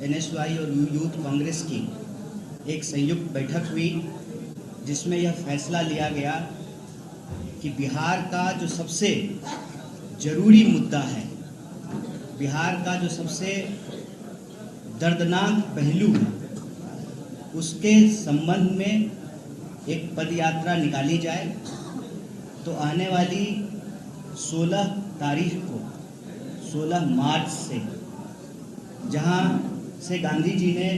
NSUI और youth Congress की एक संयुक्त बैठक हुई जिसमें यह फैसला लिया गया कि बिहार का जो सबसे ज़रूरी मुद्दा है, बिहार का जो सबसे दर्दनाक पहलू है, उसके संबंध में एक पदयात्रा निकाली जाए। तो आने वाली 16 तारीख को 16 मार्च से, जहां से गांधी जी ने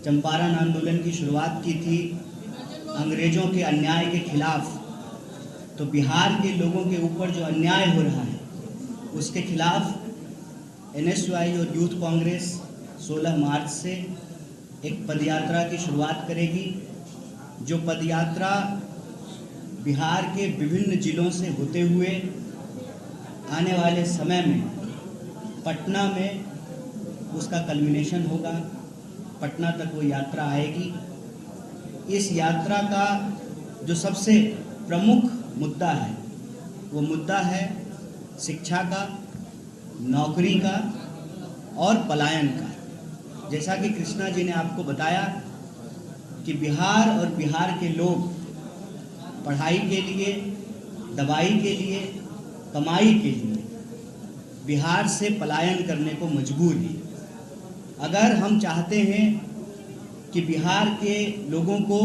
चंपारण आंदोलन की शुरुआत की थी अंग्रेज़ों के अन्याय के खिलाफ, तो बिहार के लोगों के ऊपर जो अन्याय हो रहा है उसके खिलाफ एनएसयूआई और यूथ कांग्रेस 16 मार्च से एक पदयात्रा की शुरुआत करेगी। जो पदयात्रा बिहार के विभिन्न जिलों से होते हुए आने वाले समय में पटना में उसका कल्मिनेशन होगा, पटना तक वो यात्रा आएगी। इस यात्रा का जो सबसे प्रमुख मुद्दा है वो मुद्दा है शिक्षा का, नौकरी का और पलायन का। जैसा कि कृष्णा जी ने आपको बताया कि बिहार और बिहार के लोग पढ़ाई के लिए, दवाई के लिए, कमाई के लिए बिहार से पलायन करने को मजबूर हैं। अगर हम चाहते हैं कि बिहार के लोगों को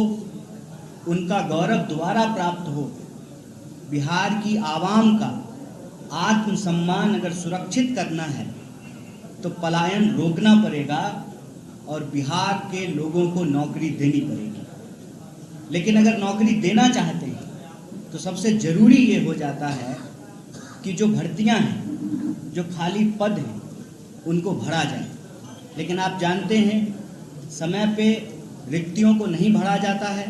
उनका गौरव दोबारा प्राप्त हो, बिहार की आवाम का आत्मसम्मान अगर सुरक्षित करना है तो पलायन रोकना पड़ेगा और बिहार के लोगों को नौकरी देनी पड़ेगी। लेकिन अगर नौकरी देना चाहते हैं तो सबसे ज़रूरी ये हो जाता है कि जो भर्तियां हैं, जो खाली पद हैं, उनको भरा जाए। लेकिन आप जानते हैं समय पे रिक्तियों को नहीं भरा जाता है,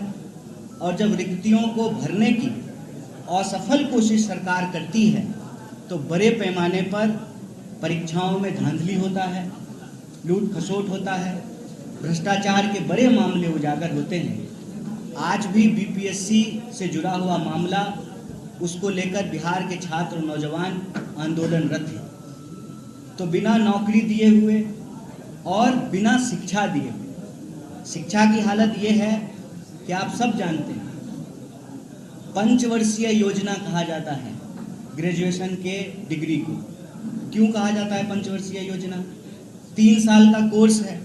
और जब रिक्तियों को भरने की असफल कोशिश सरकार करती है तो बड़े पैमाने पर परीक्षाओं में धांधली होता है, लूट खसोट होता है, भ्रष्टाचार के बड़े मामले उजागर होते हैं। आज भी बीपीएससी से जुड़ा हुआ मामला, उसको लेकर बिहार के छात्र और नौजवान आंदोलनरत हैं। तो बिना नौकरी दिए हुए और बिना शिक्षा दिए हुए, शिक्षा की हालत ये है कि आप सब जानते हैं पंचवर्षीय योजना कहा जाता है ग्रेजुएशन के डिग्री को। क्यों कहा जाता है पंचवर्षीय योजना? 3 साल का कोर्स है,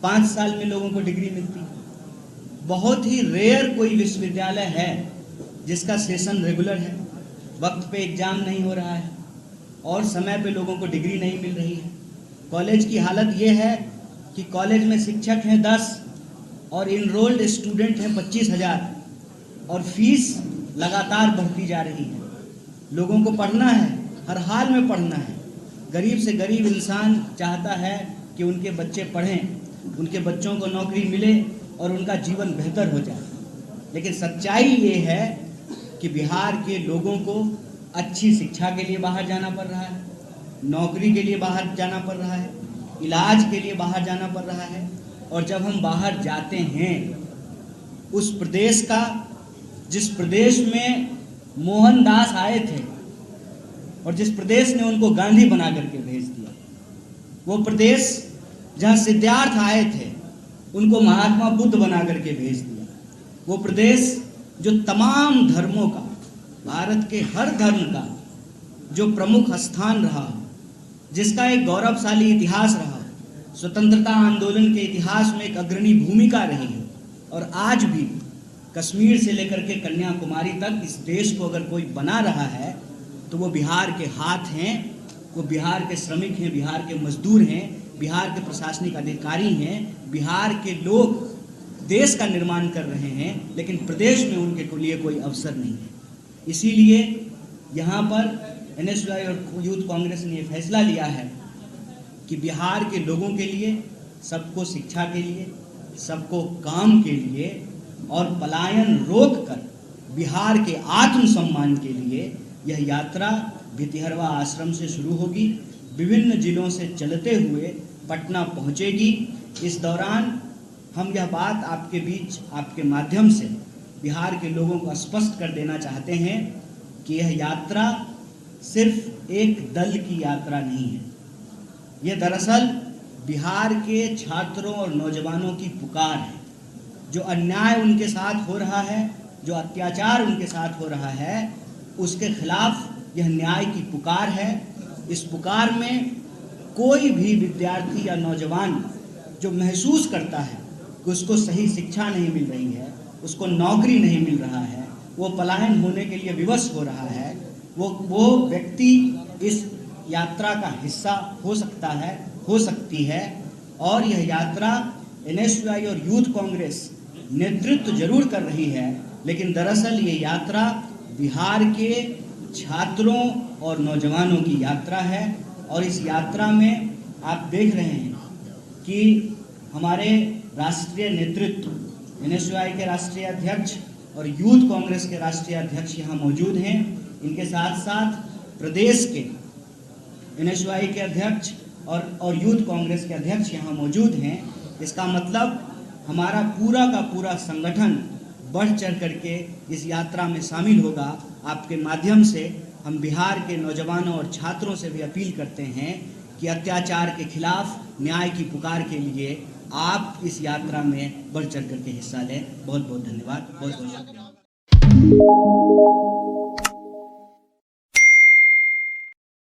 5 साल में लोगों को डिग्री मिलती है। बहुत ही रेयर कोई विश्वविद्यालय है जिसका सेशन रेगुलर है, वक्त पे एग्जाम नहीं हो रहा है और समय पे लोगों को डिग्री नहीं मिल रही है। कॉलेज की हालत ये है कि कॉलेज में शिक्षक हैं 10 और इनरोल्ड स्टूडेंट हैं 25,000 और फीस लगातार बढ़ती जा रही है। लोगों को पढ़ना है, हर हाल में पढ़ना है। गरीब से गरीब इंसान चाहता है कि उनके बच्चे पढ़ें, उनके बच्चों को नौकरी मिले और उनका जीवन बेहतर हो जाए। लेकिन सच्चाई ये है कि बिहार के लोगों को अच्छी शिक्षा के लिए बाहर जाना पड़ रहा है, नौकरी के लिए बाहर जाना पड़ रहा है, इलाज के लिए बाहर जाना पड़ रहा है। और जब हम बाहर जाते हैं उस प्रदेश का, जिस प्रदेश में मोहनदास आए थे और जिस प्रदेश ने उनको गांधी बना करके भेज दिया, वो प्रदेश जहाँ सिद्धार्थ आए थे उनको महात्मा बुद्ध बना करके भेज दिया, वो प्रदेश जो तमाम धर्मों का, भारत के हर धर्म का जो प्रमुख स्थान रहा, जिसका एक गौरवशाली इतिहास रहा, स्वतंत्रता आंदोलन के इतिहास में एक अग्रणी भूमिका रही है। और आज भी कश्मीर से लेकर के कन्याकुमारी तक इस देश को अगर कोई बना रहा है तो वो बिहार के हाथ हैं, वो बिहार के श्रमिक हैं, बिहार के मजदूर हैं, बिहार के प्रशासनिक अधिकारी हैं। बिहार के लोग देश का निर्माण कर रहे हैं, लेकिन प्रदेश में उनके लिए कोई अवसर नहीं है। इसीलिए यहाँ पर एनएसयूआई और यूथ कांग्रेस ने ये फैसला लिया है कि बिहार के लोगों के लिए, सबको शिक्षा के लिए, सबको काम के लिए और पलायन रोककर बिहार के आत्मसम्मान के लिए यह यात्रा भितिहरवा आश्रम से शुरू होगी, विभिन्न जिलों से चलते हुए पटना पहुंचेगी। इस दौरान हम यह बात आपके बीच, आपके माध्यम से बिहार के लोगों को स्पष्ट कर देना चाहते हैं कि यह यात्रा सिर्फ एक दल की यात्रा नहीं है। यह दरअसल बिहार के छात्रों और नौजवानों की पुकार है। जो अन्याय उनके साथ हो रहा है, जो अत्याचार उनके साथ हो रहा है, उसके खिलाफ यह न्याय की पुकार है। इस पुकार में कोई भी विद्यार्थी या नौजवान जो महसूस करता है कि उसको सही शिक्षा नहीं मिल रही है, उसको नौकरी नहीं मिल रहा है, वो पलायन होने के लिए विवश हो रहा है, वो व्यक्ति इस यात्रा का हिस्सा हो सकता है, हो सकती है। और यह यात्रा एनएसयूआई और यूथ कांग्रेस नेतृत्व जरूर कर रही है, लेकिन दरअसल ये यात्रा बिहार के छात्रों और नौजवानों की यात्रा है। और इस यात्रा में आप देख रहे हैं कि हमारे राष्ट्रीय नेतृत्व एनएसयूआई के राष्ट्रीय अध्यक्ष और यूथ कांग्रेस के राष्ट्रीय अध्यक्ष यहाँ मौजूद हैं। इनके साथ साथ प्रदेश के एनएसयूआई के अध्यक्ष और यूथ कांग्रेस के अध्यक्ष यहाँ मौजूद हैं। इसका मतलब हमारा पूरा का पूरा संगठन बढ़ चढ़ करके इस यात्रा में शामिल होगा। आपके माध्यम से हम बिहार के नौजवानों और छात्रों से भी अपील करते हैं कि अत्याचार के खिलाफ न्याय की पुकार के लिए आप इस यात्रा में बढ़ चढ़ करके हिस्सा लें। बहुत बहुत धन्यवाद, बहुत बहुत शुक्रिया।